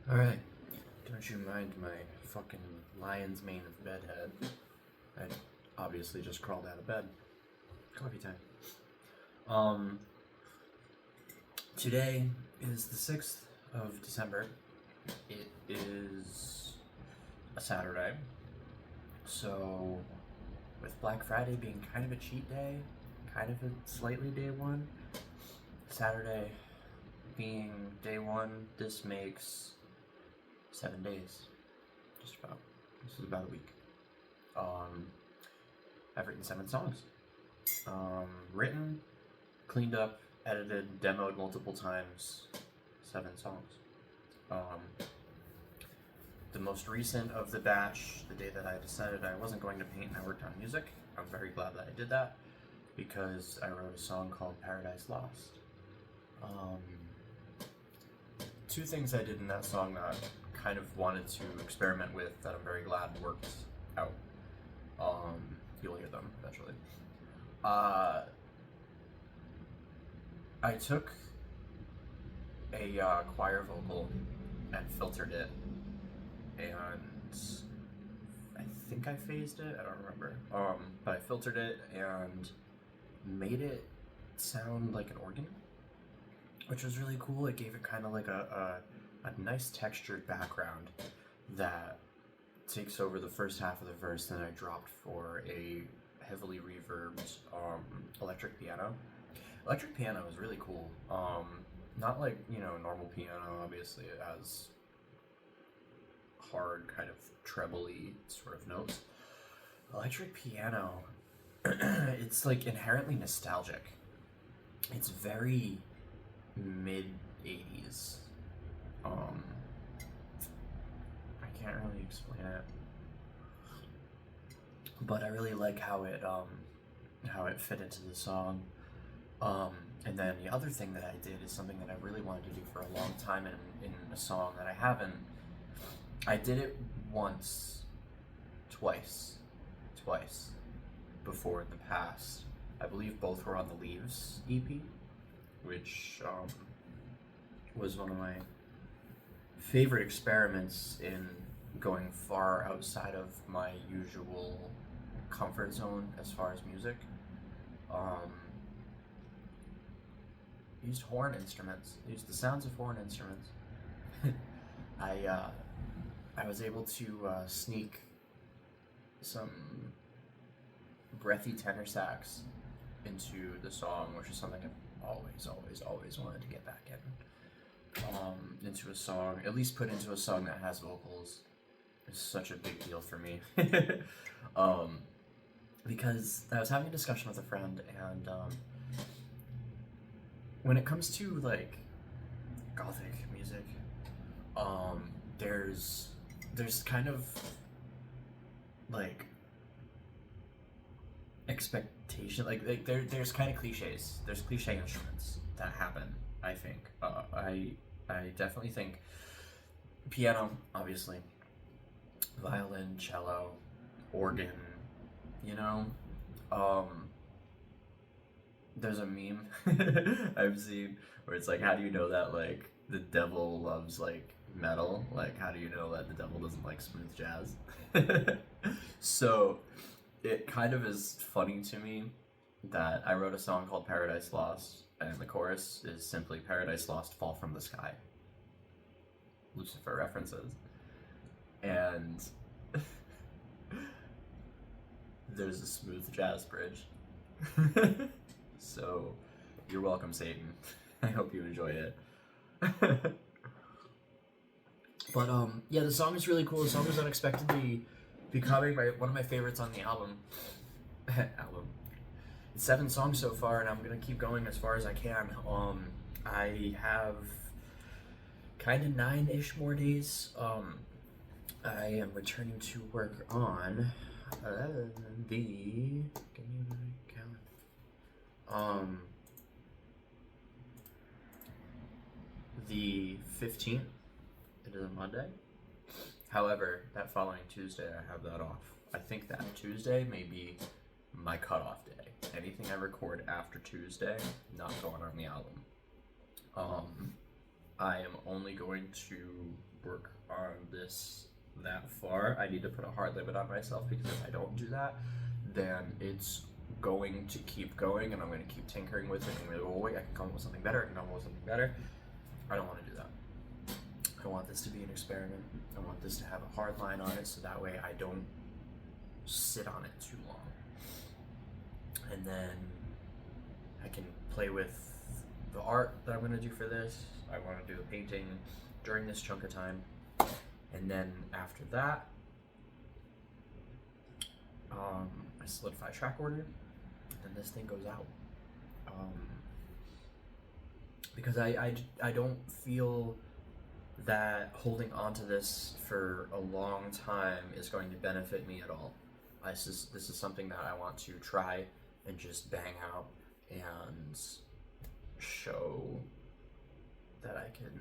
Alright, don't you mind my fucking lion's mane of bedhead. I obviously just crawled out of bed. Coffee time. Today is the 6th of December. It is a Saturday. So, with Black Friday being kind of a cheat day, kind of a slightly day one, Saturday being day one, this makes 7 days, just about. This is about a week. I've written 7 songs. Written, cleaned up, edited, demoed multiple times, 7 songs. The most recent of the batch, the day that I decided I wasn't going to paint and I worked on music, I'm very glad that I did that, because I wrote a song called Paradise Lost. 2 things I did in that song that I kind of wanted to experiment with that I'm very glad worked out. You'll hear them eventually. I took a choir vocal and filtered it, and I think I phased it, I don't remember. But I filtered it and made it sound like an organ, which was really cool. It gave it kind of like a nice textured background that takes over the first half of the verse. Then I dropped for a heavily reverbed electric piano. Electric piano is really cool. Not like, normal piano, obviously. It has hard, kind of trebly sort of notes. Electric piano, it's like inherently nostalgic. It's very mid-80s. I can't really explain it, but I really like how it fit into the song. And then the other thing that I did is something that I really wanted to do for a long time in a song that I haven't. I did it twice before in the past. I believe both were on the Leaves EP, which was one of my favorite experiments in going far outside of my usual comfort zone as far as music. Used horn instruments, used the sounds of horn instruments. I was able to sneak some breathy tenor sax into the song, which is something I've always wanted to get back in. Into a song, at least put into a song that has vocals, is such a big deal for me. Because I was having a discussion with a friend, and when it comes to like gothic music, there's kind of like expectation, like there's kind of cliches. There's cliche instruments that happen. I think I definitely think piano, obviously, violin, cello, organ. There's a meme I've seen where it's like, how do you know that like the devil loves like metal? Like, how do you know that the devil doesn't like smooth jazz? So it kind of is funny to me that I wrote a song called Paradise Lost, and the chorus is simply Paradise Lost, fall from the sky. Lucifer references. And there's a smooth jazz bridge. So, you're welcome, Satan. I hope you enjoy it. But yeah, the song is really cool. The song is unexpectedly becoming one of my favorites on the album. It's 7 songs so far, and I'm gonna keep going as far as I can. I have kind of 9-ish more days. I am returning to work on give me my calendar. The 15th. It is a Monday. However, that following Tuesday, I have that off. I think that Tuesday may be my cutoff day. Anything I record after Tuesday, not going on the album. I am only going to work on this that far. I need to put a hard limit on myself, because if I don't do that, then it's going to keep going, and I'm going to keep tinkering with it. I'm going to go, oh wait, I can come up with something better. I can come up with something better. I don't want to do that. I want this to be an experiment. I want this to have a hard line on it, so that way I don't sit on it too long. And then I can play with the art that I'm going to do for this. I want to do a painting during this chunk of time. And then after that, I solidify track order, and this thing goes out. Because I don't feel that holding on to this for a long time is going to benefit me at all. This is something that I want to try and just bang out and show that I can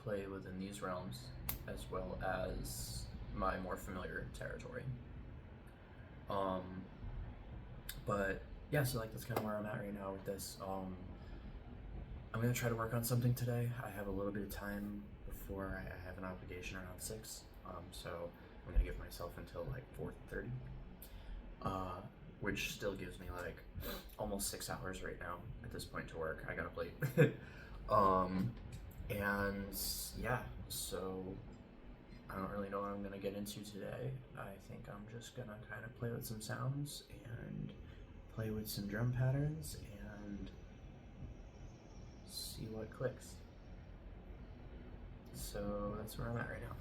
play within these realms as well as my more familiar territory. But yeah, so like that's kind of where I'm at right now with this. I'm gonna try to work on something today. I have a little bit of time before I have an obligation around 6, so I'm gonna give myself until like 4:30, which still gives me like almost 6 hours right now at this point to work. I got up late. And yeah, so I don't really know what I'm gonna get into today. I think I'm just gonna kind of play with some sounds and play with some drum patterns and see what clicks. So that's where I'm at right now.